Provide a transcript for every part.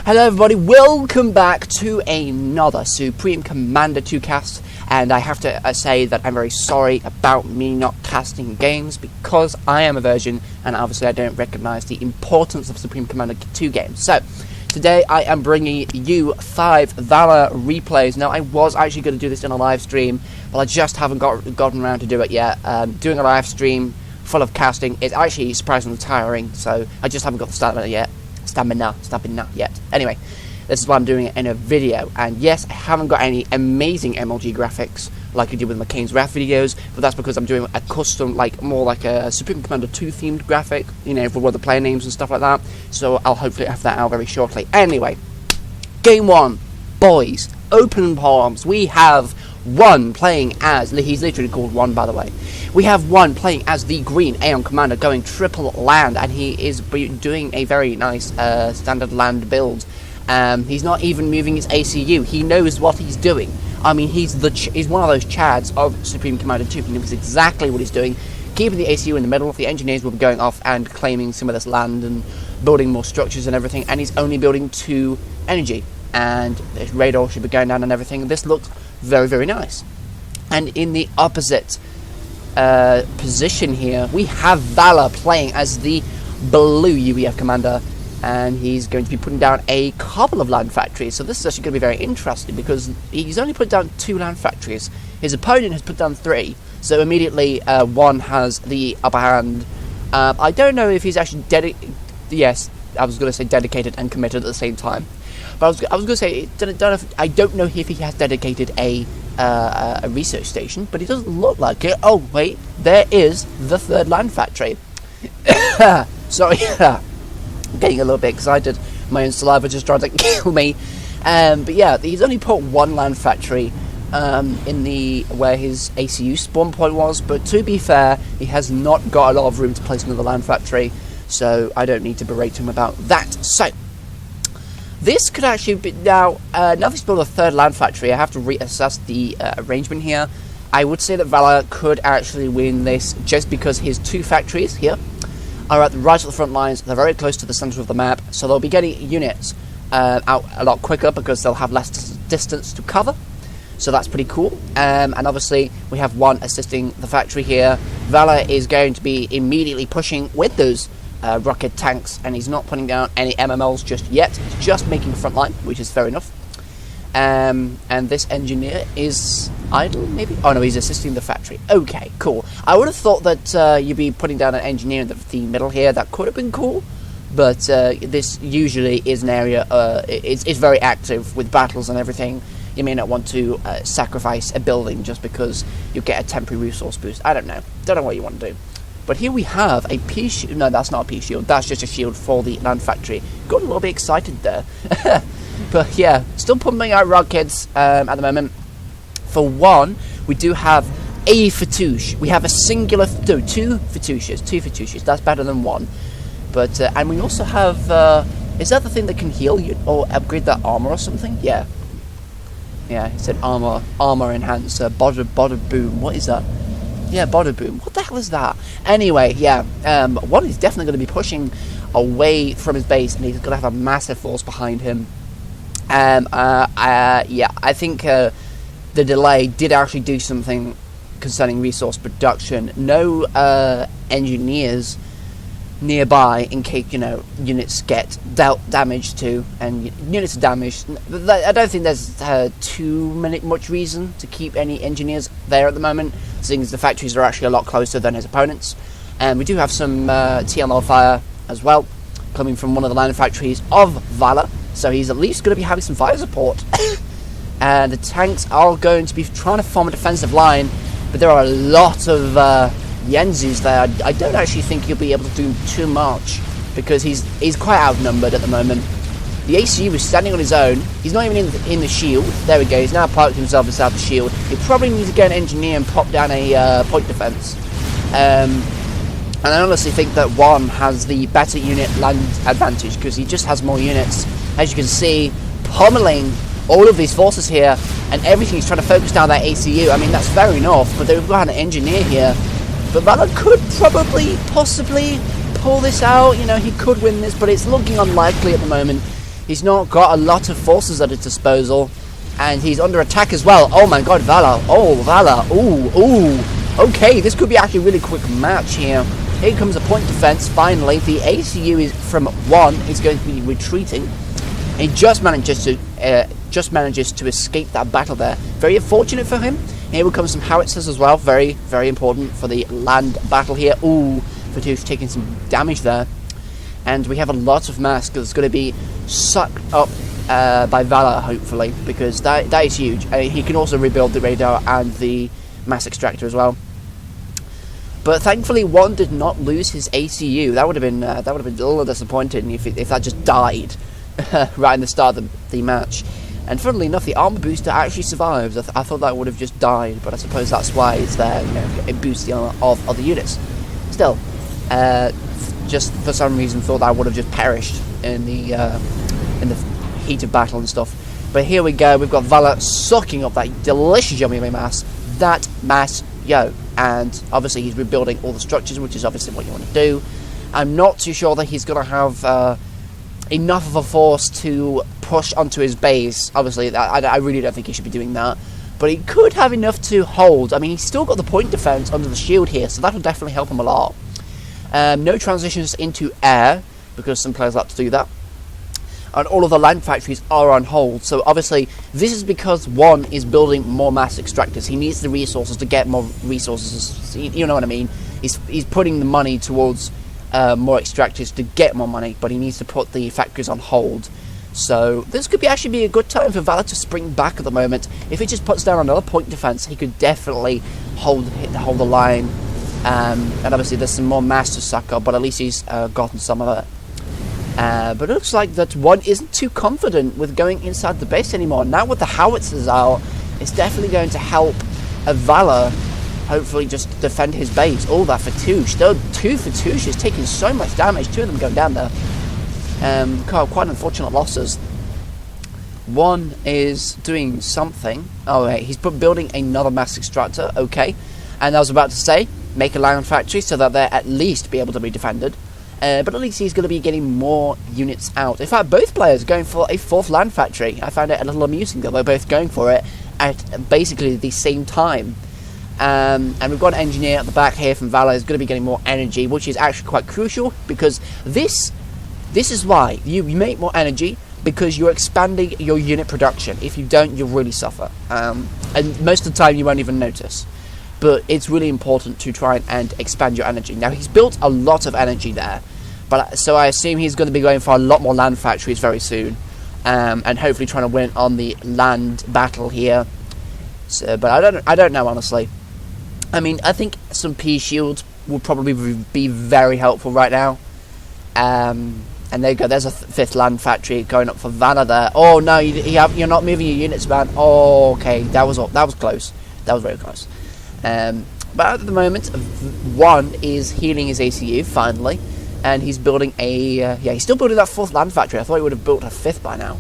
Hello everybody, welcome back to another Supreme Commander 2 cast, and I have to say that I'm very sorry about me not casting games because I am a virgin and obviously I don't recognise the importance of Supreme Commander 2 games. So, today I am bringing you 5 Valor replays. Now, I was actually going to do this in a live stream, but I just haven't gotten around to do it yet. Doing a live stream full of casting is actually surprisingly tiring, so I just haven't got the stamina yet. Anyway, this is why I'm doing it in a video, and yes, I haven't got any amazing MLG graphics like I did with McCain's Wrath videos, but that's because I'm doing a custom, more like a Supreme Commander 2 themed graphic, you know, for all the player names and stuff like that, so I'll hopefully have that out very shortly. Anyway, game 1, boys, open palms. We have one playing as, he's literally called one, by the way. We have one playing as the green A.N.U.S commander going triple land, and he is doing a very nice standard land build. He's not even moving his ACU. He knows what he's doing. I mean, he's one of those chads of Supreme Commander 2. He knows exactly what he's doing. Keeping the ACU in the middle, the engineers will be going off and claiming some of this land and building more structures and everything, and he's only building 2 energy. And his radar should be going down and everything. This looks very, very nice. And in the opposite position here, we have Valor playing as the blue UEF commander, and he's going to be putting down a couple of land factories. So this is actually going to be very interesting because he's only put down 2 land factories. His opponent has put down 3, so immediately one has the upper hand. I don't know if he's actually yes, I was going to say dedicated and committed at the same time. But I was going to say, I don't know if he has dedicated a research station, but it doesn't look like it. Oh, wait, there is the 3rd land factory. Sorry, I'm getting a little bit excited. My own saliva just tried to kill me. But yeah, he's only put 1 land factory in where his ACU spawn point was, but to be fair, he has not got a lot of room to place another land factory, so I don't need to berate him about that. So, this could actually be, now that he's built a 3rd land factory, I have to reassess the arrangement here. I would say that Valor could actually win this just because his 2 factories here are right at the front lines. They're very close to the center of the map, so they'll be getting units out a lot quicker because they'll have less distance to cover. So that's pretty cool. And obviously, we have 1 assisting the factory here. Valor is going to be immediately pushing with those rocket tanks, and he's not putting down any MMLs just yet. He's just making front line, which is fair enough. And this engineer is idle, maybe? Oh no, he's assisting the factory. Okay, cool. I would have thought that you'd be putting down an engineer in the middle here. That could have been cool, but this usually is an area, it's very active with battles and everything. You may not want to sacrifice a building just because you get a temporary resource boost. I don't know what you want to do. But here we have a P shield. No, that's not a P shield. That's just a shield for the land factory. Got a little bit excited there. But yeah, still pumping out rockets at the moment. For 1, we do have a Fatouche. We have a singular, 2 Fatouches. 2 Fatouches. That's better than 1. But and we also have. Is that the thing that can heal you or upgrade that armor or something? Yeah. Yeah, it said armor enhancer. Bada boom. What is that? Yeah, Bada Boom. What the hell is that? Anyway, yeah, 1 is definitely going to be pushing away from his base, and he's going to have a massive force behind him. Yeah, I think the delay did actually do something concerning resource production. No engineers nearby in case, you know, units get dealt damage to, and units are damaged. I don't think there's too much reason to keep any engineers there at the moment, seeing as the factories are actually a lot closer than his opponents. And we do have some TLL fire as well, coming from one of the land factories of Valor, so he's at least going to be having some fire support. And the tanks are going to be trying to form a defensive line, but there are a lot of Yenzus there. I don't actually think he'll be able to do too much because he's quite outnumbered at the moment. The ACU is standing on his own. He's not even in the shield. There we go. He's now parked himself inside the shield. He probably needs to get an engineer and pop down a point defense. And I honestly think that 1 has the better unit land advantage because he just has more units. As you can see, pummeling all of these forces here, and everything's trying to focus down that ACU. I mean, that's fair enough, but they've got an engineer here. But Valor could possibly pull this out. You know, he could win this, but it's looking unlikely at the moment. He's not got a lot of forces at his disposal, and he's under attack as well. Oh my god, Valor. Oh, Valor. Ooh. Okay, this could be actually a really quick match here. Here comes a point defense, finally. The ACU is from 1. He's going to be retreating. He just manages to escape that battle there. Very unfortunate for him. Here will come some howitzers as well. Very, very important for the land battle here. Ooh, Fatouche taking some damage there. And we have a lot of mass that's going to be sucked up by Valor, hopefully, because that is huge. He can also rebuild the radar and the mass extractor as well. But thankfully, 1 did not lose his ACU. That would have been a little disappointing if that just died right in the start of the match. And funnily enough, the armor booster actually survives. I thought that would have just died, but I suppose that's why it's there. You know, it boosts the armor of other units. Still, just for some reason thought that would have just perished in the heat of battle and stuff. But here we go. We've got Valor sucking up that delicious yummy mass. That mass, yo. And obviously he's rebuilding all the structures, which is obviously what you want to do. I'm not too sure that he's going to have enough of a force to push onto his base. Obviously, I really don't think he should be doing that. But he could have enough to hold. I mean, he's still got the point defense under the shield here, so that will definitely help him a lot. No transitions into air, because some players like to do that. And all of the land factories are on hold. So obviously, this is because 1 is building more mass extractors. He needs the resources to get more resources. You know what I mean? He's putting the money towards more extractors to get more money, but he needs to put the factories on hold. So this could actually be a good time for Valor to spring back at the moment. If he just puts down another point defense, he could definitely hold the line. And obviously, there's some more mass to suck up, but at least he's gotten some of it. But it looks like that 1 isn't too confident with going inside the base anymore. Now with the howitzers out, it's definitely going to help Valor hopefully just defend his base. Oh, that Fatouche. Though 2 Fatouches taking so much damage. 2 of them going down there. Quite unfortunate losses. 1 is doing something. Oh, wait, he's building another mass extractor. Okay. And I was about to say, make a land factory so that they'll at least be able to be defended. But at least he's going to be getting more units out. In fact, both players are going for a 4th land factory. I found it a little amusing that they're both going for it at basically the same time. And we've got an engineer at the back here from Valor who's going to be getting more energy, which is actually quite crucial, because this is why you make more energy, because you're expanding your unit production. If you don't, you'll really suffer. And most of the time you won't even notice. But it's really important to try and expand your energy. Now, he's built a lot of energy there, so I assume he's going to be going for a lot more land factories very soon, and hopefully trying to win on the land battle here. So, but I don't know, honestly. I mean, I think some P shields would probably be very helpful right now. And there you go. There's a 5th land factory going up for Valor there. Oh no, you're not moving your units, man. Oh, okay, that was close. That was very close. But at the moment, 1 is healing his ACU finally, and he's building he's still building that 4th land factory. I thought he would have built a 5th by now.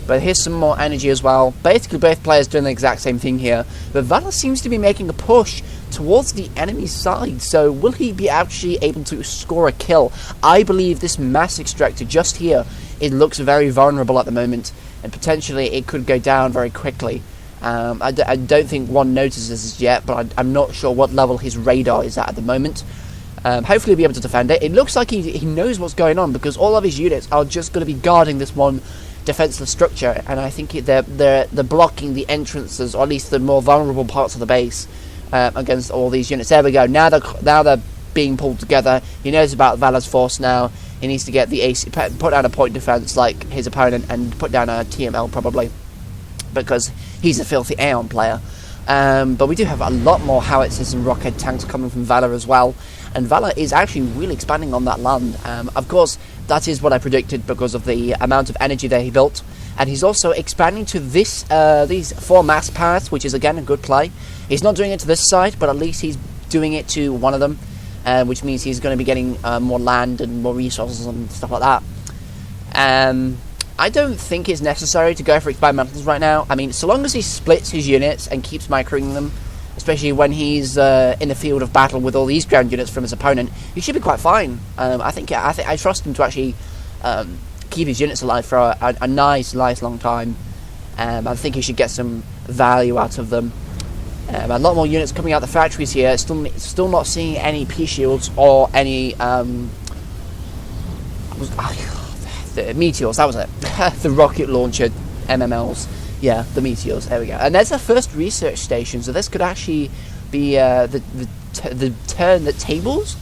But here's some more energy as well. Basically, both players doing the exact same thing here. But Valor seems to be making a push towards the enemy side. So will he be actually able to score a kill? I believe this mass extractor just here, it looks very vulnerable at the moment, and potentially it could go down very quickly. I don't think 1 notices this yet, but I'm not sure what level his radar is at the moment. Hopefully he'll be able to defend it. It looks like he knows what's going on, because all of his units are just going to be guarding this 1 defenseless structure, and I think they're blocking the entrances, or at least the more vulnerable parts of the base, against all these units. There we go. Now they're being pulled together. He knows about Valor's force now. He needs to get the AC, put down a point defense like his opponent, and put down a TML probably, because he's a filthy Aeon player. But we do have a lot more howitzers and rocket tanks coming from Valor as well, and Valor is actually really expanding on that land. Of course, that is what I predicted because of the amount of energy that he built, and he's also expanding to these 4 mass paths, which is again a good play. He's not doing it to this side, but at least he's doing it to one of them, which means he's going to be getting more land and more resources and stuff like that. I don't think it's necessary to go for experimentals right now. I mean, so long as he splits his units and keeps microing them, especially when he's in the field of battle with all these ground units from his opponent, he should be quite fine. I trust him to actually keep his units alive for a nice long time. I think he should get some value out of them. A lot more units coming out the factories here. Still not seeing any P-shields or any the meteors. That was it. The rocket launcher MMLs. Yeah, the meteors. There we go. And there's a first research station. So this could actually be the tables.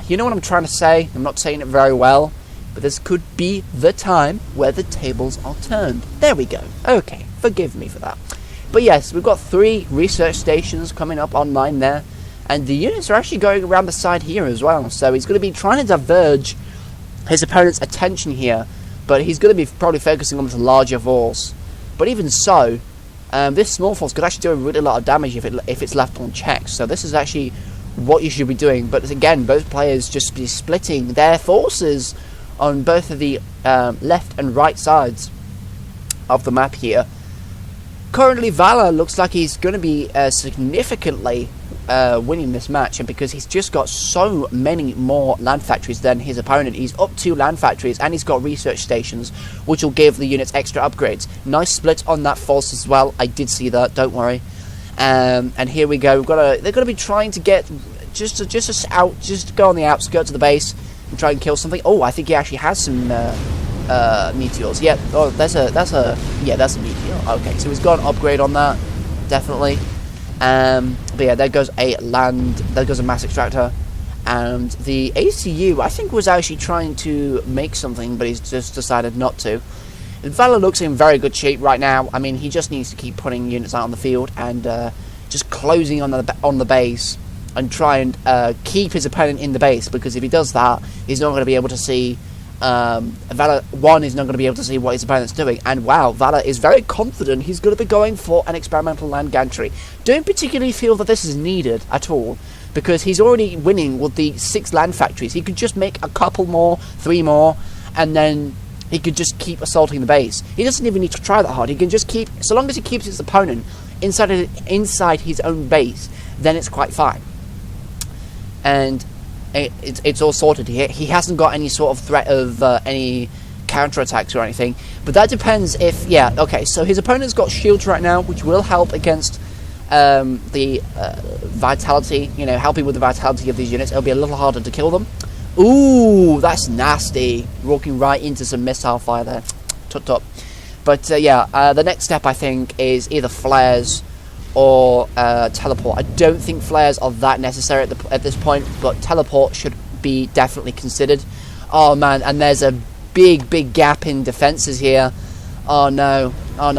You know what I'm trying to say. I'm not saying it very well, but this could be the time where the tables are turned. There we go. Okay, forgive me for that. But yes, we've got 3 research stations coming up online there, and the units are actually going around the side here as well. So he's going to be trying to diverge his opponent's attention here, but he's going to be probably focusing on the larger force. But even so, this small force could actually do a really lot of damage if it's left unchecked. So this is actually what you should be doing. But again, both players just be splitting their forces on both of the left and right sides of the map here. Currently, Valor looks like he's going to be significantly winning this match, and because he's just got so many more land factories than his opponent. He's up 2 land factories, and he's got research stations, which will give the units extra upgrades. Nice split on that force as well. I did see that. Don't worry. And here we go. They're going to be trying to get just to go on the outskirts of the base and try and kill something. Oh, I think he actually has some meteors. Yeah. Oh, that's a meteor. Okay, so he's got an upgrade on that, definitely. But yeah, there goes a mass extractor, and the ACU I think was actually trying to make something, but he's just decided not to. Valor looks in very good shape right now. I mean, he just needs to keep putting units out on the field and just closing on the base and try and keep his opponent in the base, because if he does that, he's not going to be able to see. Valor 1 is not going to be able to see what his opponent's doing, and wow, Valor is very confident he's going to be going for an experimental land gantry. Don't particularly feel that this is needed at all, because he's already winning with the 6 land factories. He could just make a couple more, 3 more, and then he could just keep assaulting the base. He doesn't even need to try that hard. He can just keep, so long as he keeps his opponent inside his own base, then it's quite fine. And it's all sorted here. He hasn't got any sort of threat of any counterattacks or anything, but that depends if, yeah, okay, so his opponent's got shields right now, which will help against the vitality, helping with the vitality of these units. It'll be a little harder to kill them. Ooh, that's nasty. Walking right into some missile fire there. Tut. But yeah, the next step I think is either flares or teleport. I don't think flares are that necessary at this point, but teleport should be definitely considered. Oh man, and there's a big gap in defenses here. Oh no,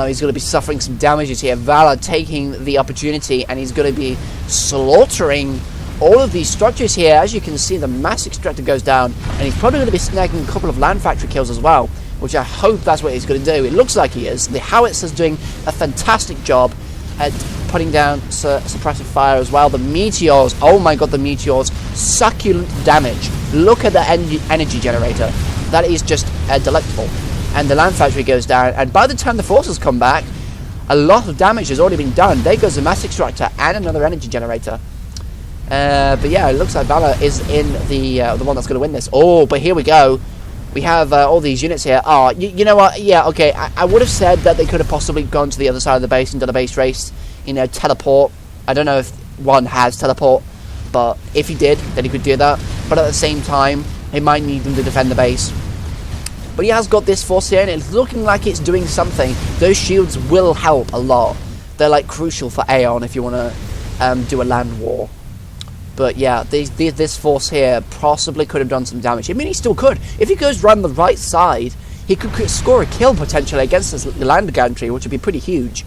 he's going to be suffering some damages here. Valor taking the opportunity, and he's going to be slaughtering all of these structures here. As you can see, the mass extractor goes down, and he's probably going to be snagging a couple of land factory kills as well, which I hope that's what he's going to do. It looks like he is. The howitzer is doing a fantastic job at putting down suppressive fire as well. The meteors, oh my god, the meteors, succulent damage. Look at the energy generator. That is just delectable. And the land factory goes down, and by the time the forces come back, a lot of damage has already been done. There goes a mass extractor and another energy generator. But yeah, it looks like Valor is in the one that's going to win this. Oh, but here we go. We have all these units here. Oh, you know what? Yeah, okay. I would have said that they could have possibly gone to the other side of the base and done a base race. Teleport. I don't know if one has teleport, but if he did, then he could do that. But at the same time, he might need them to defend the base. But he has got this force here, and it's looking like it's doing something. Those shields will help a lot. They're like crucial for Aeon if you want to do a land war. But yeah, this force here possibly could have done some damage. I mean, he still could. If he goes round the right side, he could score a kill potentially against this land gantry, which would be pretty huge.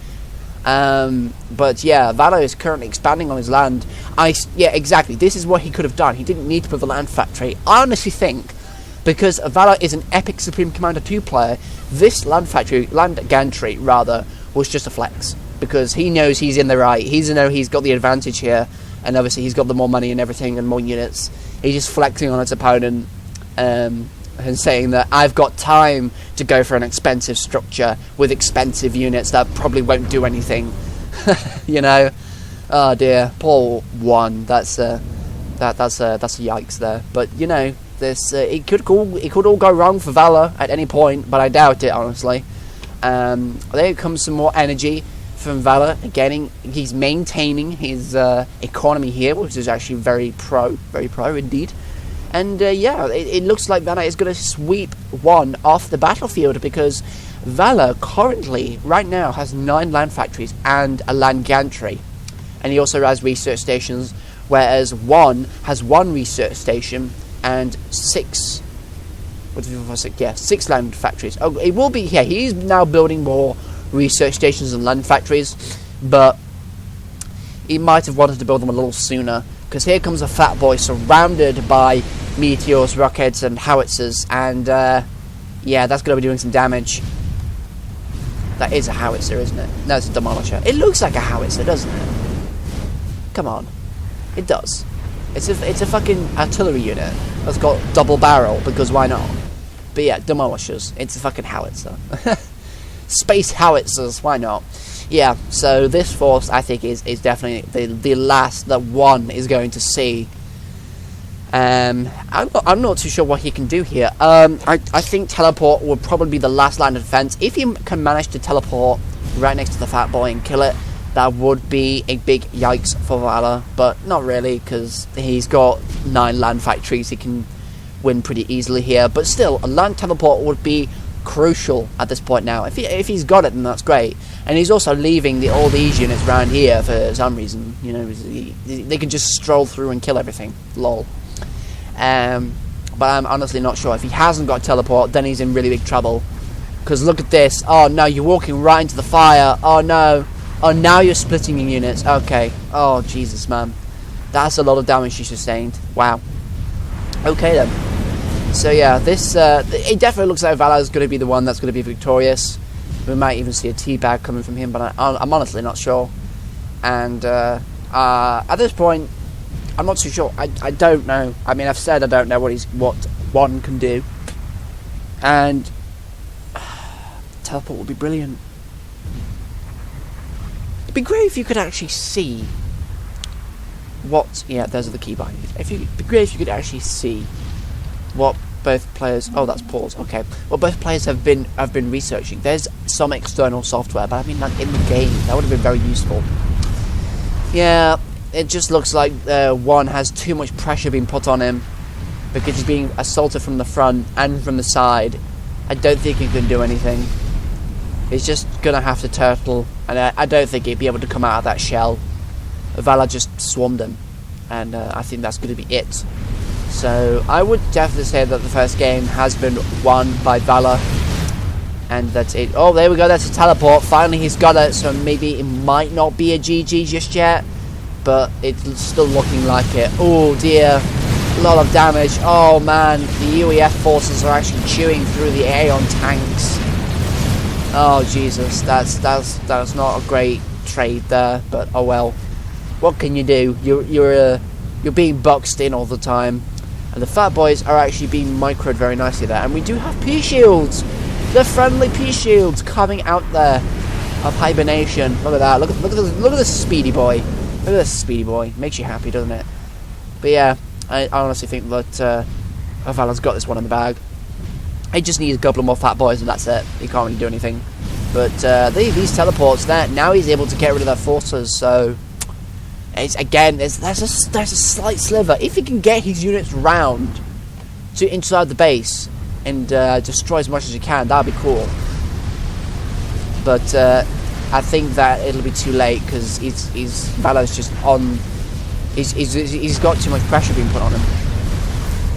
But yeah, Valor is currently expanding on his land. Yeah, exactly. This is what he could have done. He didn't need to put the land factory. I honestly think, because Valor is an epic Supreme Commander 2 player, this land gantry rather, was just a flex. Because he knows he's in the right. He's got the advantage here. And obviously he's got the more money and everything and more units. He's just flexing on his opponent and saying that I've got time to go for an expensive structure with expensive units that probably won't do anything. Oh dear, poor one. That's a yikes there. But it could all go wrong for Valor at any point, but I doubt it, honestly. There comes some more energy from Valor. Again, he's maintaining his economy here, which is actually very pro indeed. And yeah, it looks like Valor is going to sweep one off the battlefield, because Valor currently, right now, has 9 land factories and a land gantry. And he also has research stations, whereas one has 1 research station and 6... What did I say? Yeah, 6 land factories. Oh, it will be... Yeah, he's now building more research stations and land factories, but he might have wanted to build them a little sooner, because here comes a fat boy surrounded by meteors, rockets, and howitzers, and yeah, that's going to be doing some damage. That is a howitzer, isn't it? No, it's a demolisher. It looks like a howitzer, doesn't it? Come on, it does. It's a fucking artillery unit that's got double barrel, because why not? But yeah, demolishers. It's a fucking howitzer. Space howitzers, why not? Yeah, so this force, I think, is definitely the last that one is going to see. I'm not too sure what he can do here. I think teleport would probably be the last line of defense. If he can manage to teleport right next to the fat boy and kill it, that would be a big yikes for Valor, but not really, because he's got 9 land factories. He can win pretty easily here, but still, a land teleport would be crucial at this point now. If he's got it, then that's great. And he's also leaving all these units around here for some reason. You know, they can just stroll through and kill everything. Lol. But I'm honestly not sure. If he hasn't got teleport, then he's in really big trouble. Because look at this. Oh no, you're walking right into the fire. Oh no. Oh, now you're splitting your units. Okay. Oh, Jesus, man. That's a lot of damage she sustained. Wow. Okay, then. So, yeah, this... it definitely looks like Valor's going to be the one that's going to be victorious. We might even see a teabag coming from him, but I'm honestly not sure. And, at this point, I'm not too sure. I don't know. I mean, I've said I don't know what one can do. And... teleport would be brilliant. It'd be great if you could actually see what... Yeah, those are the key bindings. It'd be great if you could actually see what both players... Oh, that's pause. Okay. What both players have been researching. There's some external software, but I mean, like, in the game, that would have been very useful. Yeah, it just looks like one has too much pressure being put on him, because he's being assaulted from the front and from the side. I don't think he can do anything. He's just going to have to turtle, and I don't think he'd be able to come out of that shell. Valor just swarmed him, and I think that's going to be it. So I would definitely say that the first game has been won by Valor, and that's it. Oh, there we go, that's a teleport. Finally he's got it, so maybe it might not be a GG just yet, but it's still looking like it. Oh dear, a lot of damage. Oh man, the UEF forces are actually chewing through the Aeon tanks. Oh Jesus, that's not a great trade there, but oh well. What can you do? You're being boxed in all the time, and the fat boys are actually being microed very nicely there. And we do have P shields, the friendly P shields coming out there of hibernation. Look at that. Look at this speedy boy. Look at this speedy boy. Makes you happy, doesn't it? But yeah, I honestly think that Valor's got this one in the bag. He just needs a couple of more fat boys and that's it. He can't really do anything. But these teleports there, now he's able to get rid of their forces, so it's, again, there's a slight sliver. If he can get his units round to inside the base and destroy as much as he can, that'd be cool. But I think that it'll be too late, because Valor's just on. He's got too much pressure being put on him.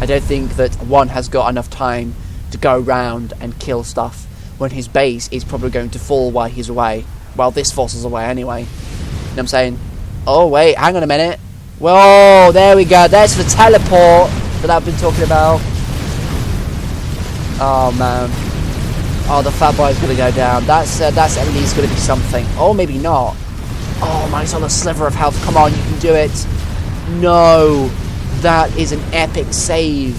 I don't think that one has got enough time to go around and kill stuff when his base is probably going to fall while he's away. Well, this force is away anyway. You know what I'm saying? Oh, wait, hang on a minute. Whoa, there we go. There's the teleport that I've been talking about. Oh, man. Oh, the fat boy's going to go down. That's at least going to be something. Oh, maybe not. Oh, man, he's on a sliver of health. Come on, you can do it. No. That is an epic save.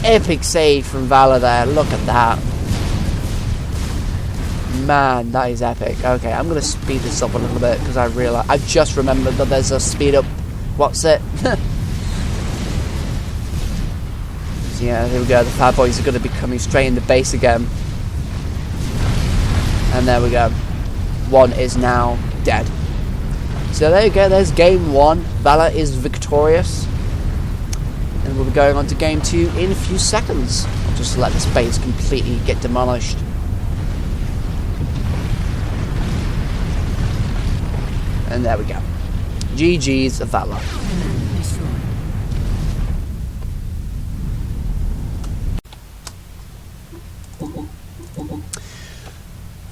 Epic save from Valor there. Look at that. Man, that is epic. Okay, I'm going to speed this up a little bit, because I've just remembered that there's a speed up. What's it? Yeah, here we go. The Fat Boys are going to be coming straight in the base again. And there we go. One is now dead. So there you go. There's game 1. Valor is victorious. And we'll be going on to game 2 in a few seconds. I'll just let this base completely get demolished. And there we go. GG's Valor.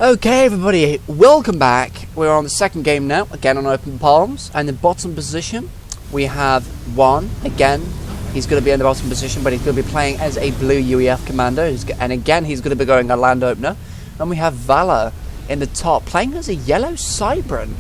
Okay, everybody, welcome back. We're on the second game now, again on open palms, and in bottom position we have One. Again, he's going to be in the bottom position, but he's going to be playing as a blue UEF commander, and again he's going to be going a land opener. And we have Valor in the top, playing as a yellow Cybran.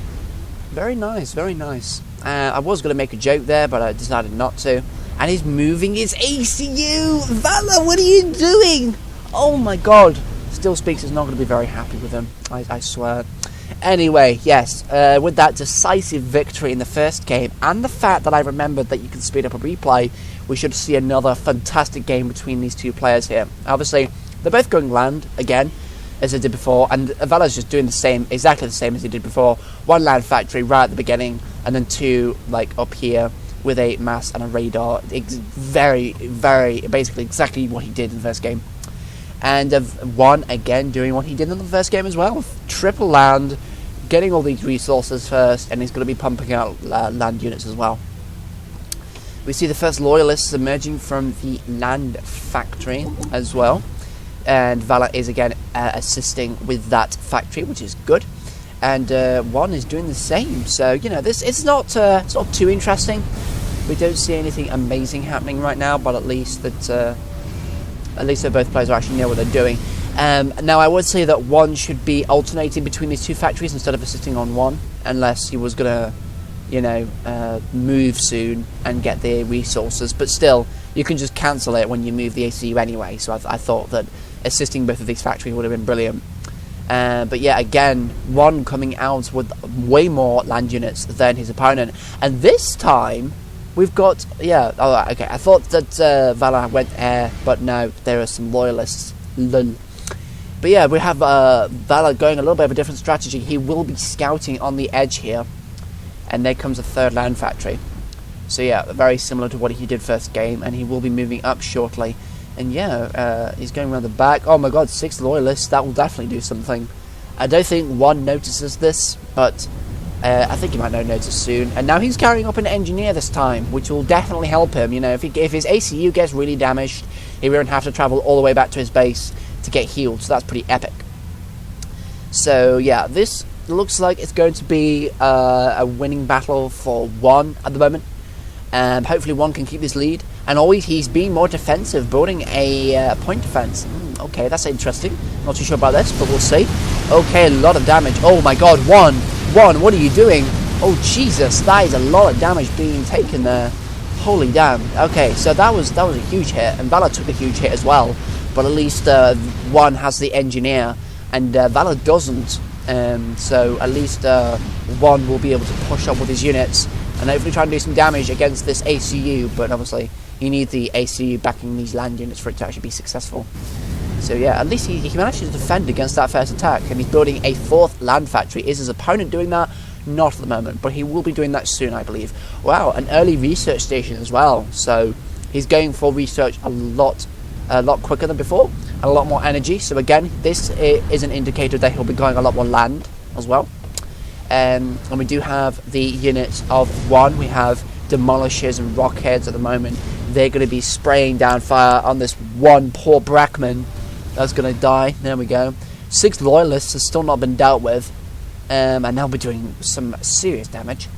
Very nice, very nice. I was going to make a joke there, but I decided not to. And he's moving his ACU! Valor, what are you doing? Oh my god. Still Speaks is not going to be very happy with him, I swear. Anyway, yes, with that decisive victory in the first game, and the fact that I remembered that you can speed up a replay, we should see another fantastic game between these two players here. Obviously, they're both going land, again, as they did before, and Valor's just doing the same, exactly the same as he did before. 1 land factory right at the beginning, and then 2, like, up here, with a mass and a radar. Very, very, basically exactly what he did in the first game. And One, again, doing what he did in the first game as well. Triple land, getting all these resources first, and he's going to be pumping out land units as well. We see the first loyalists emerging from the land factory as well. And Valor is, again, assisting with that factory, which is good. And One is doing the same. So, you know, it's not too interesting. We don't see anything amazing happening right now, but at least that... At least both players actually know what they're doing. Now, I would say that One should be alternating between these two factories instead of assisting on One, unless he was going to, you know, move soon and get the resources. But still, you can just cancel it when you move the ACU anyway, so I thought that assisting both of these factories would have been brilliant. But yeah, again, One coming out with way more land units than his opponent. And this time... we've got, yeah, oh, okay, I thought that Valor went air, but no, there are some loyalists, lol. But yeah, we have Valor going a little bit of a different strategy. He will be scouting on the edge here, and there comes a 3rd land factory. So yeah, very similar to what he did first game, and he will be moving up shortly. And yeah, he's going around the back. Oh my god, 6 loyalists, that will definitely do something. I don't think One notices this, but... I think he might notice soon. And now he's carrying up an engineer this time, which will definitely help him. You know, if his ACU gets really damaged, he won't have to travel all the way back to his base to get healed. So that's pretty epic. So yeah, this looks like it's going to be a winning battle for One at the moment. Hopefully One can keep this lead. And always he's being more defensive, building a point defense. Okay, that's interesting. Not too sure about this, but we'll see. Okay, a lot of damage. Oh my god, One, what are you doing? Oh Jesus, that is a lot of damage being taken there. Holy damn. Okay, so that was a huge hit, and Valor took a huge hit as well. But at least One has the engineer, and Valor doesn't. So at least One will be able to push up with his units and hopefully try and do some damage against this ACU. But obviously, you need the ACU backing these land units for it to actually be successful. So yeah, at least he managed to defend against that first attack, and he's building a 4th land factory. Is his opponent doing that? Not at the moment, but he will be doing that soon, I believe. Wow, an early research station as well. So he's going for research a lot quicker than before, and a lot more energy. So again, this is an indicator that he'll be going a lot more land as well. And we do have the units of One. We have demolishers and rockheads at the moment. They're going to be spraying down fire on this one poor Brackman that's going to die. There we go. 6 loyalists have still not been dealt with, and they'll be doing some serious damage,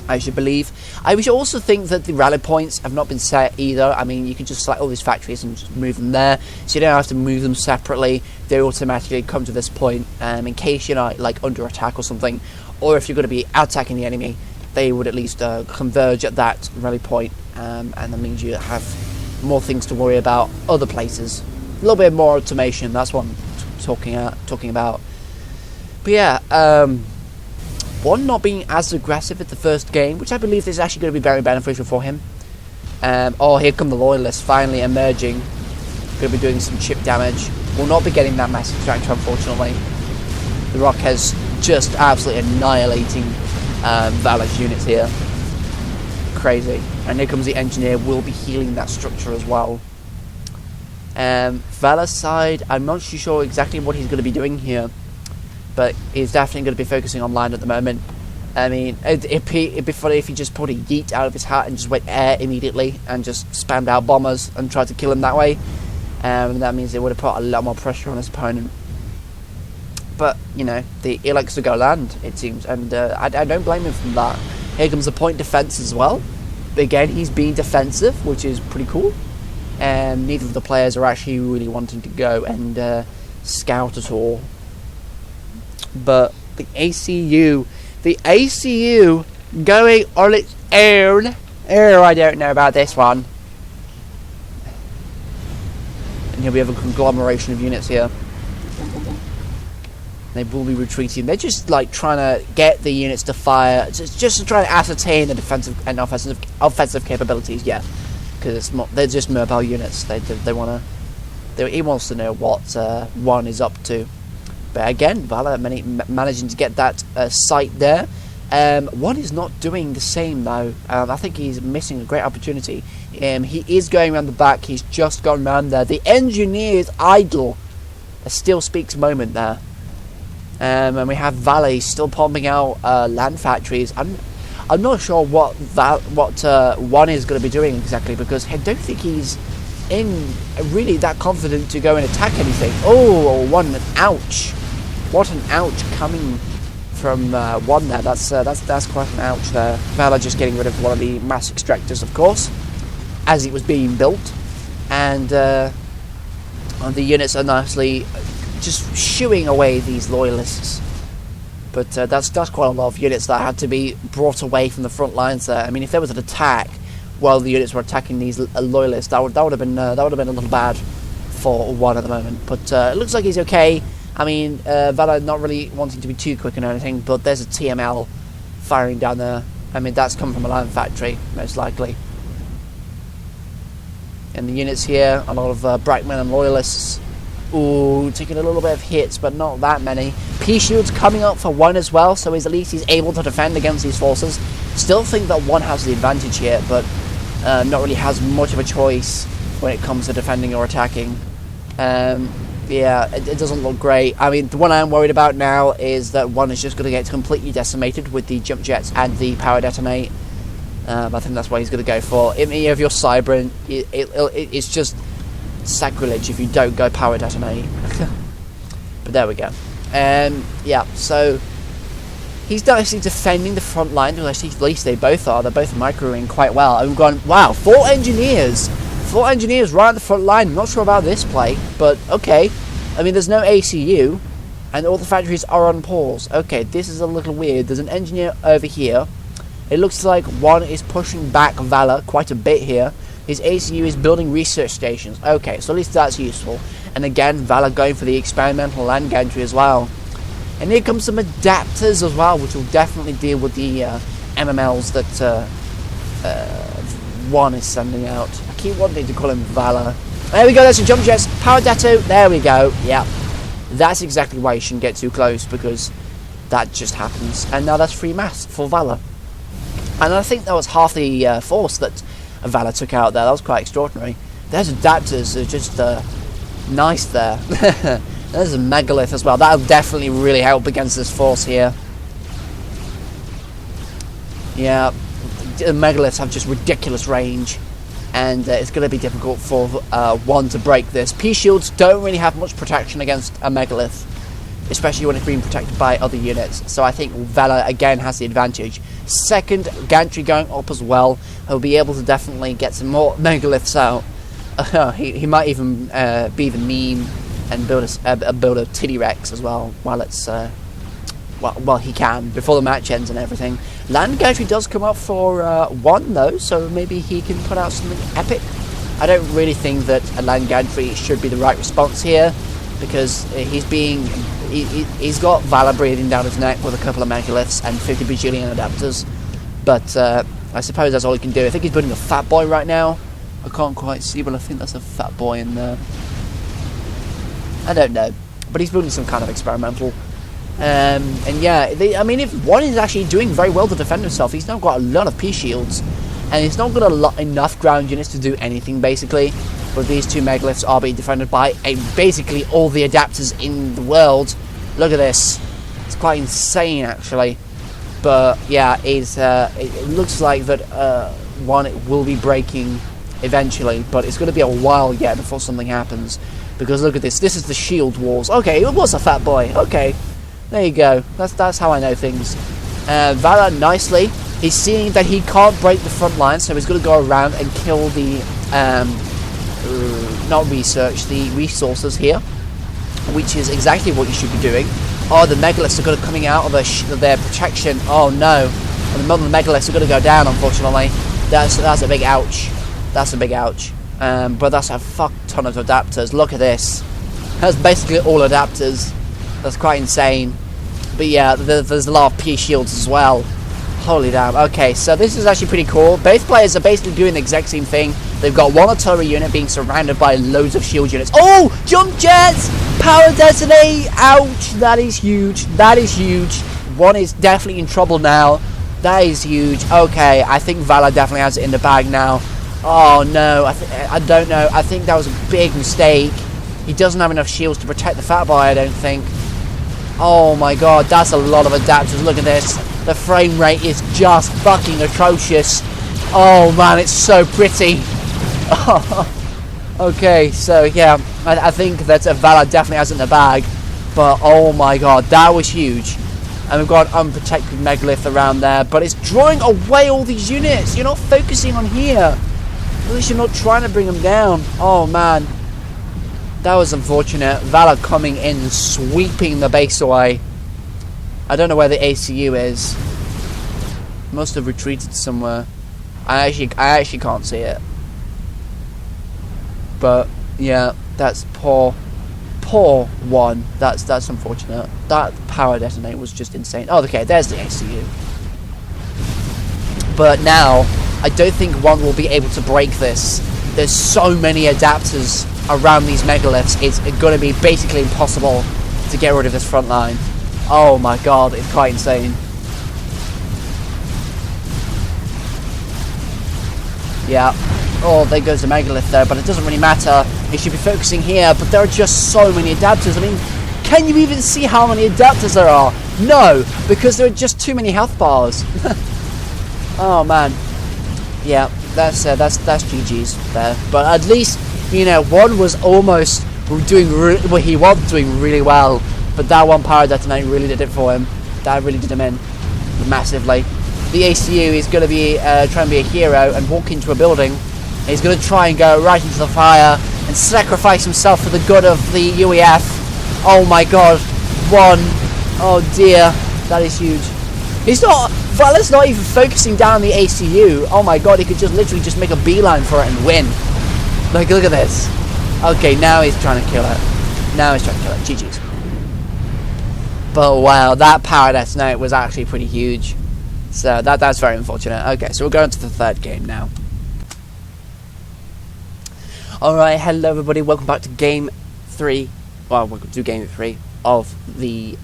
I should believe. I should also think that the rally points have not been set either. I mean, you can just select all these factories and just move them there, so you don't have to move them separately. They automatically come to this point in case you're not like under attack or something, or if you're going to be attacking the enemy, they would at least converge at that rally point, and that means you have more things to worry about other places. A little bit more automation, that's what I'm talking about. But yeah, One not being as aggressive at the first game, which I believe is actually going to be very beneficial for him. Oh, here come the Loyalists finally emerging. Going to be doing some chip damage. Will not be getting that mass extractor, unfortunately. The Rockets just absolutely annihilating Valor's units here. Crazy. And here comes the Engineer. Will be healing that structure as well. Valor's side, I'm not too sure exactly what he's going to be doing here, but he's definitely going to be focusing on land at the moment. I mean, it'd be funny if he just pulled a yeet out of his hat and just went air immediately and just spammed out bombers and tried to kill him that way. That means it would have put a lot more pressure on his opponent. But, you know, he likes to go land, it seems, and I don't blame him for that. Here comes the point defense as well. Again, he's being defensive, which is pretty cool. Neither of the players are actually really wanting to go and scout at all. But the ACU going on its own. Oh, I don't know about this one. And here we have a conglomeration of units here. They will be retreating. They're just like trying to get the units to fire, just to try to ascertain the defensive and offensive capabilities. Yeah, because they're just mobile units. He wants to know what one is up to. But again, Valor managing to get that site there. One is not doing the same though. I think he's missing a great opportunity. He is going around the back. He's just gone around there. The Engineer is idle. A still speaks moment there. And we have Valor still pumping out land factories. I'm not sure what one is going to be doing exactly, because I don't think he's really that confident to go and attack anything. Oh, one! Ouch! What an ouch coming from one there. That's quite an ouch there. Valor just getting rid of one of the mass extractors, of course, as it was being built, and the units are nicely just shooing away these Loyalists. But that's quite a lot of units that had to be brought away from the front lines there. I mean, if there was an attack while the units were attacking these Loyalists, that would have been a little bad for one at the moment. But it looks like he's okay. I mean, Valor not really wanting to be too quick and anything, but there's a TML firing down there. I mean, that's come from a land factory, most likely. And the units here, a lot of Brackmen and Loyalists. Ooh, taking a little bit of hits, but not that many. P-Shield's coming up for one as well, so at least he's able to defend against these forces. Still think that one has the advantage here, but not really has much of a choice when it comes to defending or attacking. Yeah, it doesn't look great. I mean, the one I'm worried about now is that one is just going to get completely decimated with the jump jets and the power detonate. I think that's what he's going to go for. If you're Cybran, it's just sacrilege if you don't go power detonate. But there we go. Yeah, so he's actually defending the front line. At least they both are. They're both microing quite well. I'm going, wow, 4 engineers right at the front line. I'm not sure about this play, but okay. I mean, there's no ACU, and all the factories are on pause. Okay, this is a little weird. There's an engineer over here. It looks like one is pushing back Valor quite a bit here. His ACU is building research stations. Okay, so at least that's useful. And again, Valor going for the experimental land gantry as well. And here comes some adapters as well, which will definitely deal with the MMLs that one is sending out. I keep wanting to call him Valor. There we go, there's some jump jets. Power Datto, there we go. Yeah, that's exactly why you shouldn't get too close, because that just happens. And now that's free mass for Valor. And I think that was half the force that Valor took out there. That was quite extraordinary. There's adapters, they're just nice there. There's a megalith as well. That'll definitely really help against this force here. Yeah, the megaliths have just ridiculous range, and it's going to be difficult for one to break this. P-shields don't really have much protection against a megalith, especially when it's being protected by other units. So I think Valor again has the advantage. Second gantry going up as well. He'll be able to definitely get some more megaliths out. He might even be the meme and build a Tiddy Rex as well while it's well he can before the match ends and everything. Land gantry does come up for one though, so maybe he can put out something epic. I don't really think that a land gantry should be the right response here, because he's got Valor breathing down his neck with a couple of megaliths and 50 bajillion adapters. But I suppose that's all he can do. I think he's building a fat boy right now. I can't quite see, but I think that's a fat boy in there. I don't know, but he's building some kind of experimental. And yeah, I mean, if one is actually doing very well to defend himself, he's now got a lot of P-shields, and he's not got enough ground units to do anything, basically. But these two megaliths are being defended by basically all the adapters in the world. Look at this. It's quite insane, actually. But yeah, it looks like that one will be breaking eventually, but it's going to be a while yet before something happens. Because look at this. This is the shield walls. Okay, it was a fat boy. Okay, there you go. That's how I know things. Valor, nicely, he's seeing that he can't break the front line, so he's going to go around and kill the not research, the resources here, which is exactly what you should be doing. Oh, the megaliths are going to coming out of their protection. Oh no, and the megaliths are going to go down. Unfortunately, that's a big ouch. That's a big ouch. But that's a fuck ton of adapters. Look at this. That's basically all adapters. That's quite insane. But yeah, there's a lot of P shields as well. Holy damn. Okay, so this is actually pretty cool. Both players are basically doing the exact same thing. They've got one artillery unit being surrounded by loads of shield units. Oh! Jump jets! Power detonate! Ouch! That is huge. That is huge. One is definitely in trouble now. That is huge. Okay, I think Valor definitely has it in the bag now. Oh no, I don't know. I think that was a big mistake. He doesn't have enough shields to protect the fat boy, I don't think. Oh my god, that's a lot of adapters. Look at this. The frame rate is just fucking atrocious. Oh man, it's so pretty. Okay, so yeah, I think that Valor definitely has it in the bag. But oh my god, that was huge. And we've got an unprotected megalith around there. But it's drawing away all these units. You're not focusing on here. At least you're not trying to bring them down. Oh man, that was unfortunate. Valor coming in and sweeping the base away. I don't know where the ACU is. Must have retreated somewhere. I actually can't see it. But yeah, that's poor one. That's unfortunate. That power detonate was just insane. Oh, okay, there's the ACU. But now I don't think one will be able to break this. There's so many adapters around these megaliths. It's going to be basically impossible to get rid of this front line. Oh my god, it's quite insane. Yeah. Oh, there goes the megalith there, but it doesn't really matter. It should be focusing here, but there are just so many adapters. I mean, can you even see how many adapters there are? No, because there are just too many health bars. Oh man. Yeah, that's GG's there. But at least, you know, one was almost doing he was doing really well, but that one power detonate really did it for him. That really did him in massively. The ACU is going to be trying to be a hero and walk into a building. He's going to try and go right into the fire and sacrifice himself for the good of the UEF. Oh my god, one. Oh dear, that is huge. He's not. Valor's not even focusing down the ACU. Oh my god, he could just literally just make a beeline for it and win. Like, look at this. Okay, now he's trying to kill it. Now he's trying to kill it. GG's. But wow, that power detonate was actually pretty huge. So that's very unfortunate. Okay, so we're going to the third game now. Alright, hello everybody, welcome back to game 3. Well, welcome to game 3 of the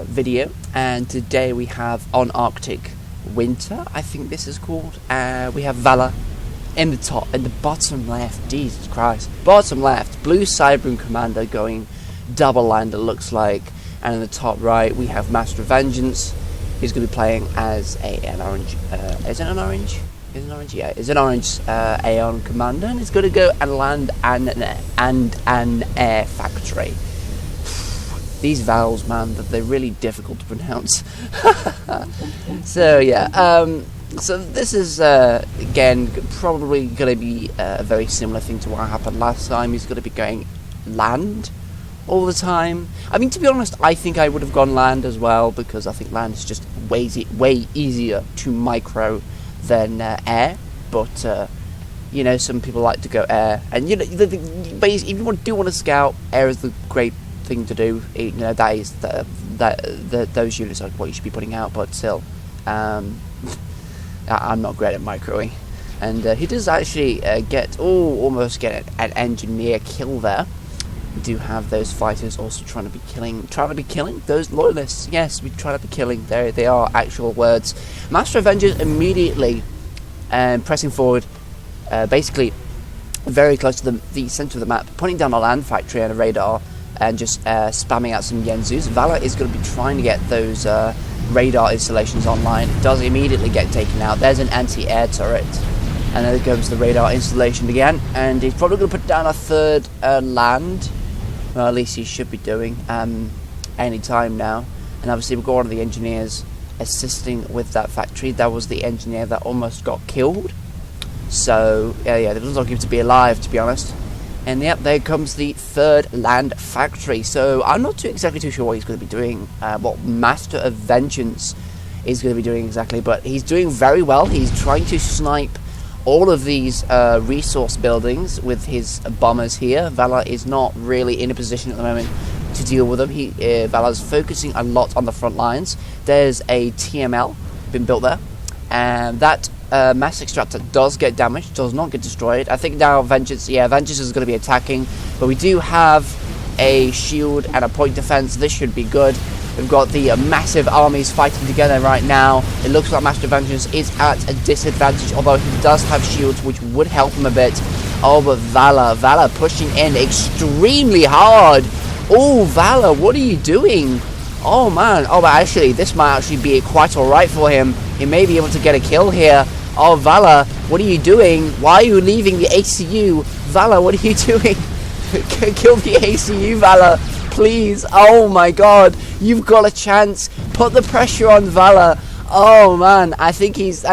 video. And today we have on Arctic Winter, I think this is called. We have Valor in the top, in the bottom left, Jesus Christ. Bottom left, Blue Cyberboom Commander going double lander, looks like. And in the top right, we have Master of Vengeance. He's going to be playing as an orange. Is it an orange? Is it an orange? Yeah, it's an orange A.N.U.S. commander, and it's going to go and land an air factory. These vowels, man, they're really difficult to pronounce. So yeah, so this is again probably going to be a very similar thing to what happened last time. He's going to be going land all the time. I mean, to be honest, I think I would have gone land as well, because I think land is just way easier to micro than air. But you know, some people like to go air, and you know, but if you do want to scout, air is the great thing to do. You know, that is those units are what you should be putting out. But still, I'm not great at microing. And he does actually almost get an engineer kill there. We do have those fighters also trying to be killing those loyalists. Yes, we try to be killing. There they are, actual words. Master Avengers immediately pressing forward, basically very close to the center of the map, putting down a land factory and a radar, and just spamming out some Yenzus. Valor is going to be trying to get those radar installations online. It does immediately get taken out. There's an anti-air turret. And there goes the radar installation again. And he's probably going to put down a third land. Well, at least he should be doing any time now. And obviously we've got one of the engineers assisting with that factory. That was the engineer that almost got killed. So, yeah, it doesn't look like him to be alive, to be honest. And yep, there comes the third land factory. So I'm not exactly too sure what he's going to be doing. What Master of Vengeance is going to be doing exactly. But he's doing very well. He's trying to snipe all of these resource buildings with his bombers here. Valor is not really in a position at the moment to deal with them. Valor's focusing a lot on the front lines. There's a TML been built there, and that mass extractor does get damaged, does not get destroyed. I think now Vengeance is going to be attacking, but we do have a shield and a point defense. This should be good. We've got the massive armies fighting together right now. It looks like Master Vengeance is at a disadvantage, although he does have shields, which would help him a bit. Oh, but Valor pushing in extremely hard. Oh, Valor, what are you doing? Oh, man. Oh, but actually, this might actually be quite alright for him. He may be able to get a kill here. Oh, Valor, what are you doing? Why are you leaving the ACU? Valor, what are you doing? Kill the ACU, Valor. Please. Oh my god, you've got a chance. Put the pressure on Valor. Oh man, I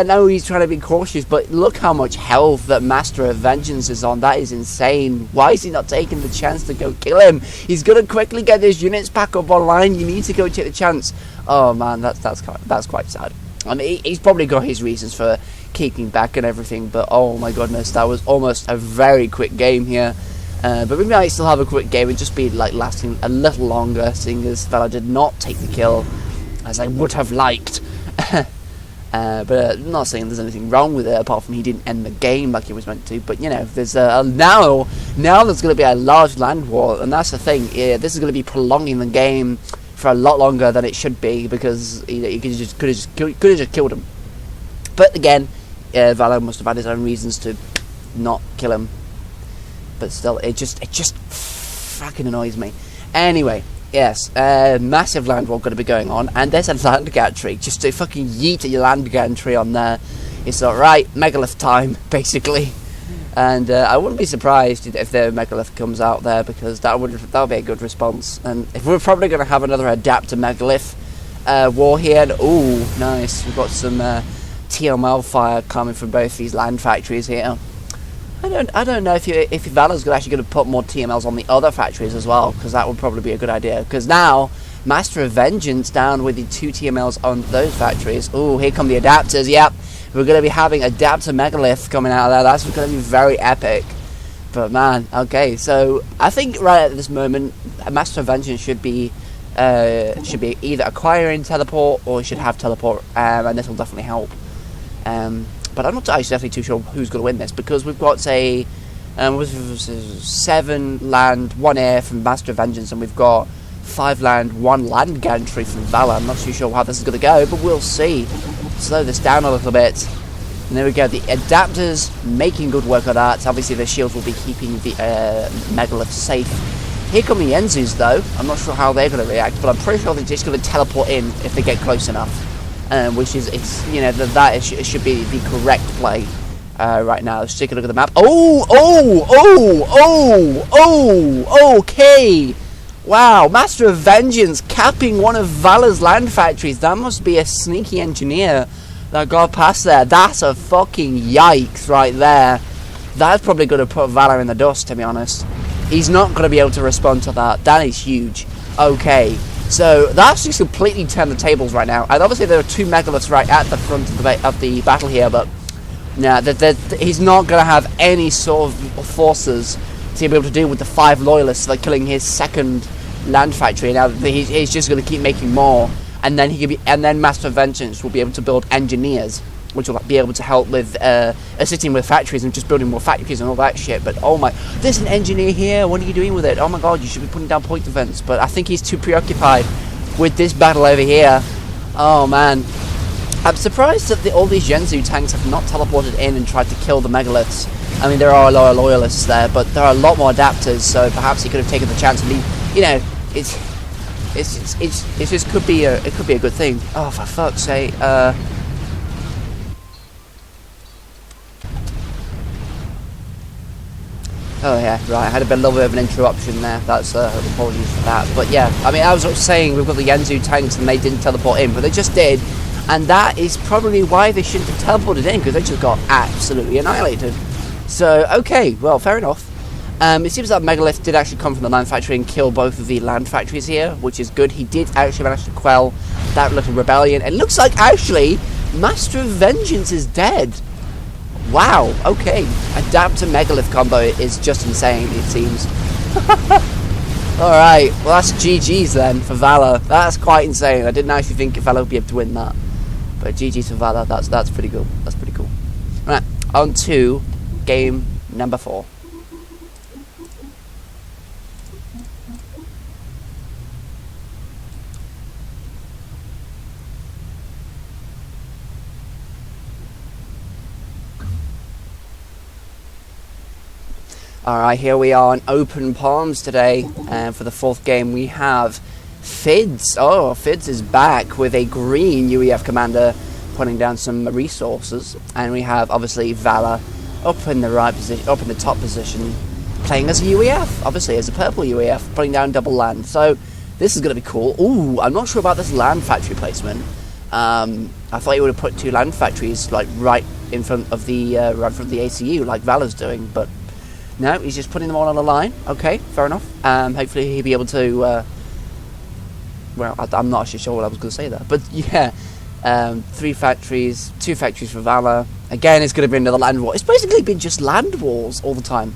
know he's trying to be cautious, but look how much health that Master of Vengeance is on. That is insane. Why is he not taking the chance to go kill him? He's gonna quickly get his units back up online. You need to go take the chance. Oh man, that's quite sad. I mean, he's probably got his reasons for keeping back and everything, but oh my goodness, that was almost a very quick game here. But we might still have a quick game and just be like lasting a little longer, seeing as Valor did not take the kill as I would have liked. But I'm not saying there's anything wrong with it, apart from he didn't end the game like he was meant to. But you know, there's now there's going to be a large land war, and that's the thing. Yeah, this is going to be prolonging the game for a lot longer than it should be, because he could have just killed him. But again, Valor must have had his own reasons to not kill him. But still, it just fucking annoys me. Anyway, yes, massive land war going to be going on, and there's a land gantry. Just to fucking yeet your land gantry on there. It's alright, megalith time, basically. And I wouldn't be surprised if the megalith comes out there, because that would be a good response. And if we're probably going to have another adapter megalith war here. Ooh, nice. We've got some TML fire coming from both these land factories here. I don't know if Valor's actually going to put more TMLs on the other factories as well, because that would probably be a good idea. Because now Master of Vengeance down with the 2 TMLs on those factories. Oh, here come the adapters. Yep, we're going to be having adapter megalith coming out of there. That's going to be very epic. But man, okay, so I think right at this moment, Master of Vengeance should be either acquiring teleport or should have teleport, and this will definitely help. But I'm not actually too sure who's going to win this, because we've got 7 land, 1 air from Master of Vengeance, and we've got 5 land, 1 land gantry from Valor. I'm not too sure how this is going to go, but we'll see. Slow this down a little bit. And there we go, the adapters making good work of that. Obviously the shields will be keeping the megalith safe. Here come the Yenzus though. I'm not sure how they're going to react, but I'm pretty sure they're just going to teleport in if they get close enough. Which is, it should be the correct play right now. Let's take a look at the map. Okay. Wow, Master of Vengeance capping one of Valor's land factories. That must be a sneaky engineer that got past there. That's a fucking yikes right there. That's probably going to put Valor in the dust, to be honest. He's not going to be able to respond to that. That is huge. Okay. So that's just completely turned the tables right now, and obviously there are 2 megaliths right at the front of the battle here. But nah, he's not going to have any sort of forces to be able to deal with the 5 loyalists that are killing his second land factory. Now he's just going to keep making more, and then then Master of Vengeance will be able to build engineers which will be able to help with assisting with factories and just building more factories and all that shit. But oh my, there's an engineer here. What are you doing with it? Oh my god, you should be putting down point defense. But I think he's too preoccupied with this battle over here. Oh man, I'm surprised that all these Genzu tanks have not teleported in and tried to kill the megaliths. I mean, there are a lot of loyalists there, but there are a lot more adapters. So perhaps he could have taken the chance and it just could be a good thing. Oh, for fuck's sake. Oh yeah, right, I had a little bit of an interruption there. That's apologies for that. But yeah, I mean, I was saying we've got the Genzu tanks and they didn't teleport in, but they just did. And that is probably why they shouldn't have teleported in, because they just got absolutely annihilated. So, okay, well, fair enough. It seems that Megalith did actually come from the land factory and kill both of the land factories here, which is good. He did actually manage to quell that little rebellion. It looks like, actually, Master of Vengeance is dead. Wow, okay. Adapter Megalith combo is just insane, it seems. Alright, well that's GG's then for Valor. That's quite insane. I didn't actually think Valor would be able to win that. But GG's for Valor, that's pretty cool. That's pretty cool. Right, on to game number 4. Alright, here we are on Open Palms today, and for the 4th game we have Fids. Oh, Fids is back with a green UEF commander putting down some resources, and we have obviously Valor up in the right position, up in the top position, playing as a UEF, obviously as a purple UEF, putting down double land. So this is going to be cool. Ooh, I'm not sure about this land factory placement. I thought you would have put 2 land factories like right in front of the ACU, like Valor's doing, but no, he's just putting them all on the line. Okay, fair enough. Hopefully he'll be able to... well, I'm not actually sure what I was going to say there. But yeah, 2 factories for Valor. Again, it's going to be another land war. It's basically been just land wars all the time.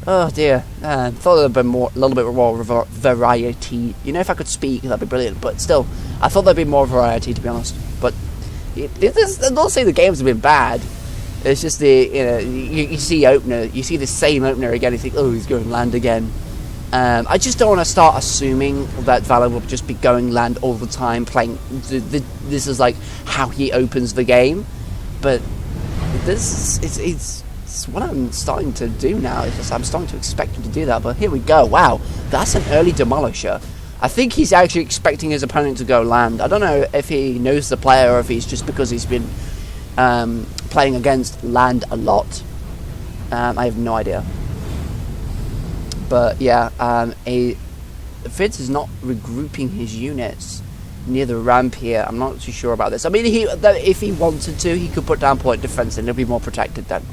Oh dear. Thought there'd been a little bit more variety. You know, if I could speak, that'd be brilliant. But still, I thought there'd be more variety, to be honest. But I'm not saying the games have been bad. It's just you see opener, you see the same opener again, you think, oh, he's going land again. I just don't want to start assuming that Valor will just be going land all the time, playing, this is like how he opens the game, but it's what I'm starting to do now. I'm starting to expect him to do that, but here we go. Wow, that's an early demolisher. I think he's actually expecting his opponent to go land. I don't know if he knows the player or if he's just because he's been playing against land a lot. I have no idea. But yeah, Fitz is not regrouping his units near the ramp here. I'm not too sure about this. I mean, if he wanted to, he could put down point defense and he'll be more protected then.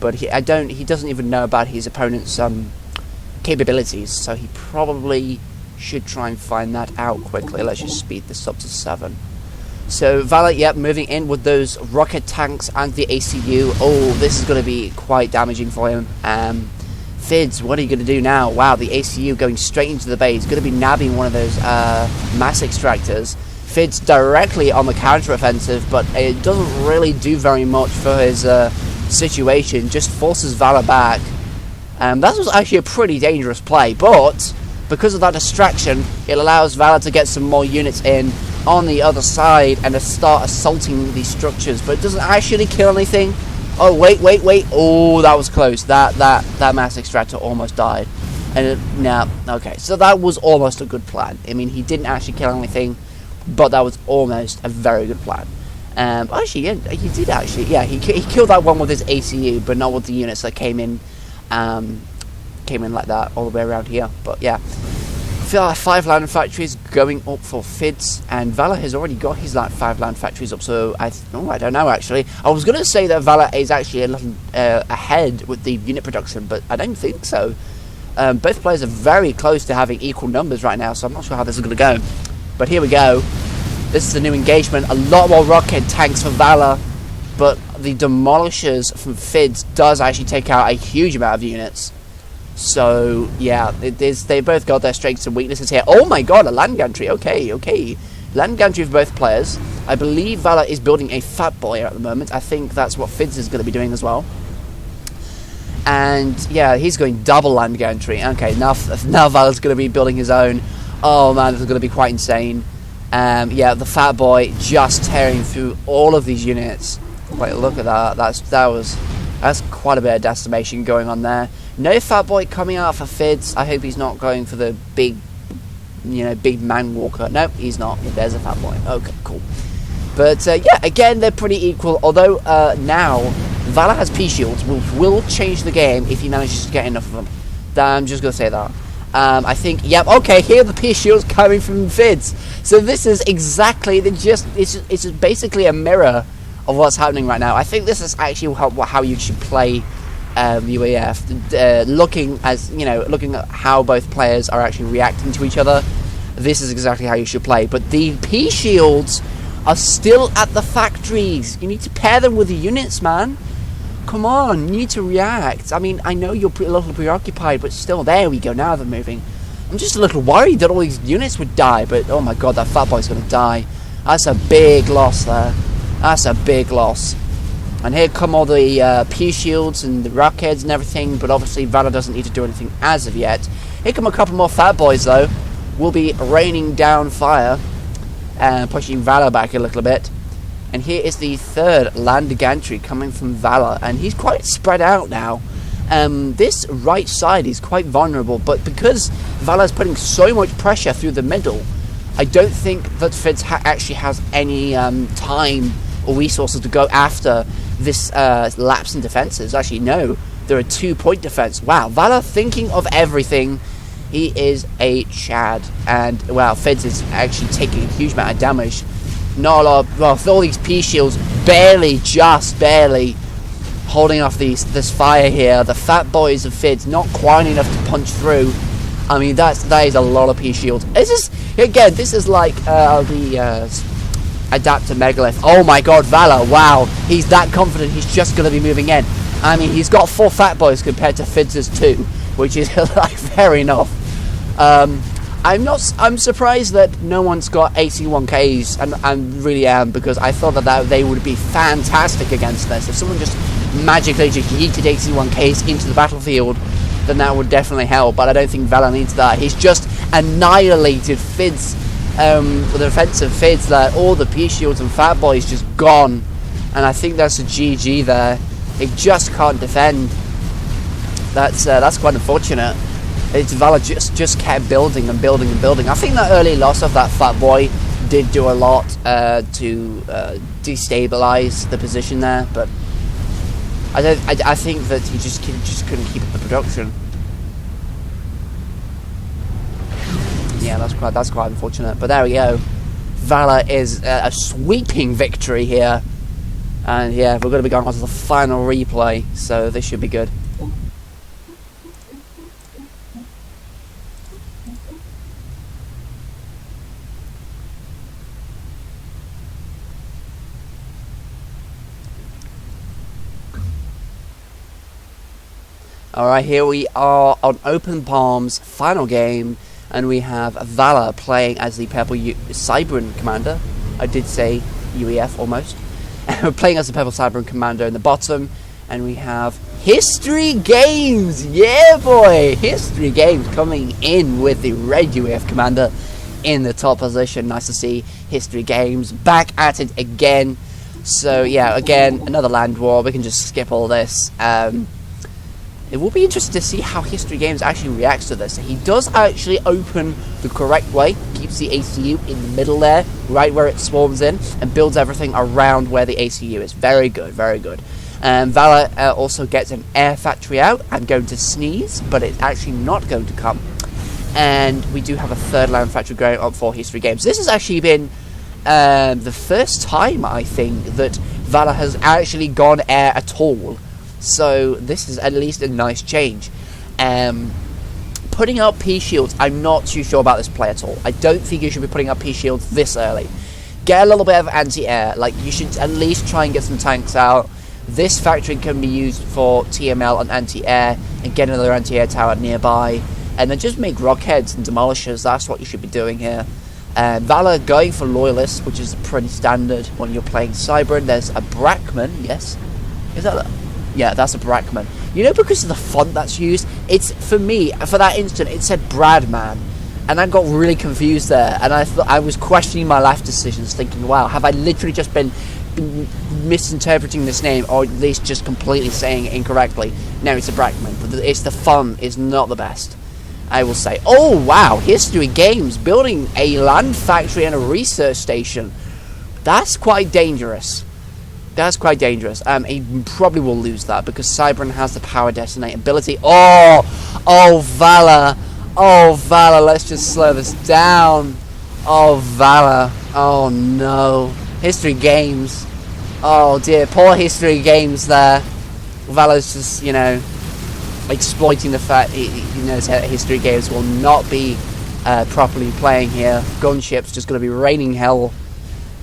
But he doesn't even know about his opponent's capabilities, so he probably should try and find that out quickly. Let's just speed this up to 7. So Valor, yep, moving in with those rocket tanks and the ACU. Oh, this is going to be quite damaging for him. Fids, what are you going to do now? Wow, the ACU going straight into the base. Going to be nabbing one of those mass extractors. Fids directly on the counter-offensive, but it doesn't really do very much for his situation. Just forces Valor back. That was actually a pretty dangerous play, but because of that distraction, it allows Valor to get some more units in on the other side and to start assaulting these structures, but it doesn't actually kill anything. Oh, wait. Oh, that was close. That mass extractor almost died. And okay, so that was almost a good plan. I mean, he didn't actually kill anything, but that was almost a very good plan. Actually, yeah, he did actually. Yeah, he killed that one with his ACU, but not with the units that came in like that all the way around here. But yeah, 5 land factories going up for Fids, and Valor has already got his 5 land factories up. So I don't know actually. I was going to say that Valor is actually a little ahead with the unit production, but I don't think so. Both players are very close to having equal numbers right now, so I'm not sure how this is going to go. But here we go. This is a new engagement. A lot more rocket tanks for Valor, but the demolishers from Fids does actually take out a huge amount of units. So yeah, they both got their strengths and weaknesses here. Oh my god, a land gantry. Okay. Land gantry for both players. I believe Valor is building a Fat Boy at the moment. I think that's what Fidz is going to be doing as well. And yeah, he's going double land gantry. Okay, now Valor's going to be building his own. Oh man, this is going to be quite insane. Yeah, the Fat Boy just tearing through all of these units. Wait, look at that. That's quite a bit of decimation going on there. No Fat Boy coming out for Fidz. I hope he's not going for the big, big man walker. Nope, he's not. There's a Fat Boy. Okay, cool. But yeah, again, they're pretty equal. Although now Valor has P shields, which will change the game if he manages to get enough of them. I'm just gonna say that. I think, yep, okay, here are the P shields coming from Fidz. So this is exactly it's basically a mirror of what's happening right now. I think this is actually how you should play UEF. Looking at how both players are actually reacting to each other. This is exactly how you should play. But the P shields are still at the factories. You need to pair them with the units, man. Come on, you need to react. I mean, I know you're a little preoccupied, but still, there we go, now they're moving. I'm just a little worried that all these units would die, but oh my god, that Fat Boy's going to die. That's a big loss there. That's a big loss. And here come all the P shields and the rockheads and everything, but obviously Valor doesn't need to do anything as of yet. Here come a couple more Fat Boys, though. We'll be raining down fire and pushing Valor back a little bit. And here is the third land gantry coming from Valor, and he's quite spread out now. This right side is quite vulnerable, but because Valor's putting so much pressure through the middle, I don't think that Fidz actually has any time or resources to go after this lapse in defenses. Actually, no, they're a 2-point defense. Wow, Valor thinking of everything. He is a Chad, and wow, Fidz is actually taking a huge amount of damage. Not a lot. Well, with all these P shields just barely holding off this fire here. The Fat Boys of Fidz not quite enough to punch through. I mean, that is a lot of P shields. This is like the Adapter Megalith. Oh my god, Valor! Wow, he's that confident. He's just going to be moving in. I mean, he's got 4 Fat Boys compared to Fidz's 2, which is like fair enough. I'm surprised that no one's got AC1Ks, and I really am, because I thought that they would be fantastic against this. If someone just magically just yeeted AC1Ks into the battlefield, then that would definitely help, but I don't think Valor needs that. He's just annihilated Fidz, the defense of Fidz, that all the P shields and Fat Boys just gone, and I think that's a GG there. They just can't defend. That's quite unfortunate. It's Valor just kept building and building and building. I think that early loss of that Fat Boy did do a lot to destabilize the position there, but I think that he just couldn't keep up the production. Yeah, that's quite unfortunate. But there we go. Valor is a sweeping victory here, and yeah, we're going to be going on to the final replay, so this should be good. Alright, here we are on Open Palm's final game, and we have Valor playing as the Purple Cybran Commander. I did say UEF almost. We're playing as the Purple Cybran Commander in the bottom, and we have History Games! Yeah boy! History Games coming in with the Red UEF Commander in the top position. Nice to see History Games back at it again. So yeah, again, another land war. We can just skip all this. It will be interesting to see how History Games actually reacts to this. He does actually open the correct way, keeps the ACU in the middle there, right where it swarms in, and builds everything around where the ACU is. Very good, very good. Valor also gets an air factory out. I'm going to sneeze, but it's actually not going to come. And we do have a third land factory going up for History Games. This has actually been the first time, I think, that Valor has actually gone air at all. So this is at least a nice change. Putting out P shields, I'm not too sure about this play at all. I don't think you should be putting out P shields this early. Get a little bit of anti-air. Like, you should at least try and get some tanks out. This factory can be used for TML and anti-air, and get another anti-air tower nearby, and then just make rockheads and demolishers. That's what you should be doing here. Valor going for Loyalists, which is pretty standard when you're playing Cybran. There's a Brackman, yes. Is that yeah, that's a Brackman. You know, because of the font that's used, it's, for me, for that instant, it said Bradman. And I got really confused there. And I was questioning my life decisions, thinking, wow, have I literally just been misinterpreting this name, or at least just completely saying it incorrectly? No, it's a Brackman, but it's the font is not the best, I will say. Oh, wow, History Games, building a land factory and a research station. That's quite dangerous. That's quite dangerous. He probably will lose that, because Cybran has the power detonate ability. Oh, Valor. Oh, Valor, let's just slow this down. Oh, Valor. Oh, no. History Games. Oh, dear. Poor History Games there. Valor's just, you know, exploiting the fact he knows that History Games will not be properly playing here. Gunship's just going to be raining hell.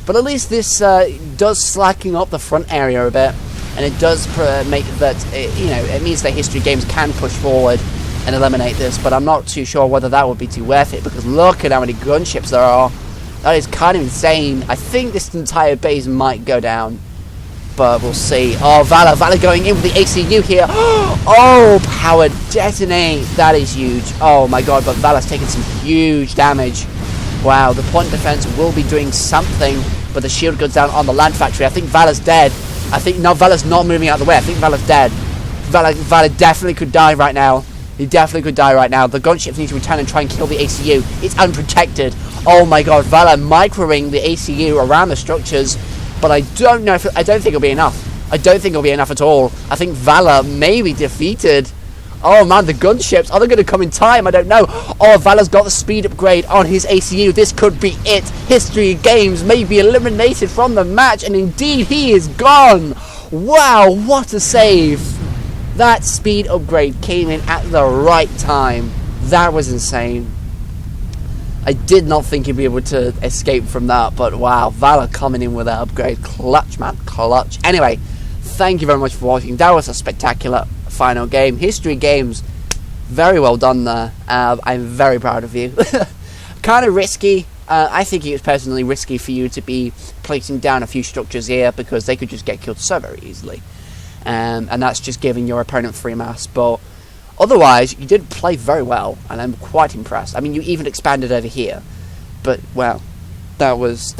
But at least this does slacken up the front area a bit, and it does make that, you know, it means that History Games can push forward and eliminate this, but I'm not too sure whether that would be too worth it, because look at how many gunships there are. That is kind of insane. I think this entire base might go down, but we'll see. Oh, Valor going in with the ACU here. Oh, power detonate. That is huge. Oh my god, but Valor's taking some huge damage. Wow, the point defense will be doing something, but the shield goes down on the land factory. I think Valor's dead. I think, no, Valor's not moving out of the way. I think Valor's dead. Valor definitely could die right now. He definitely could die right now. The gunships need to return and try and kill the ACU. It's unprotected. Oh my god, Valor microing the ACU around the structures, but I don't know if I don't think it'll be enough. I don't think it'll be enough at all. I think Valor may be defeated. Oh man, the gunships, are they going to come in time? I don't know. Oh, Valor's got the speed upgrade on his ACU. This could be it. History Games may be eliminated from the match, and indeed he is gone. Wow, what a save. That speed upgrade came in at the right time. That was insane. I did not think he'd be able to escape from that, but wow, Valor coming in with that upgrade. Clutch, man, clutch. Anyway, thank you very much for watching. That was a spectacular final game. History Games, very well done there. I'm very proud of you. Kind of risky. I think it was personally risky for you to be placing down a few structures here, because they could just get killed so very easily. And that's just giving your opponent free mass. But otherwise, you did play very well, and I'm quite impressed. I mean, you even expanded over here. But, well, that was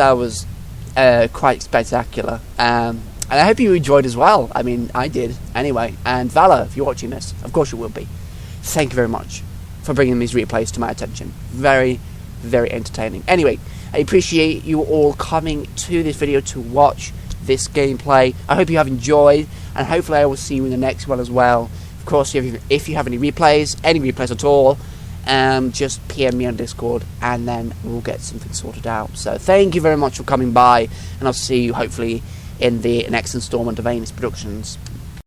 quite spectacular. And I hope you enjoyed as well. I mean, I did. Anyway, and Valor, if you're watching this, of course you will be. Thank you very much for bringing these replays to my attention. Very, very entertaining. Anyway, I appreciate you all coming to this video to watch this gameplay. I hope you have enjoyed, and hopefully I will see you in the next one as well. Of course, if you have any replays at all, just PM me on Discord, and then we'll get something sorted out. So thank you very much for coming by, and I'll see you hopefully in the next installment of A.N.U.S Productions.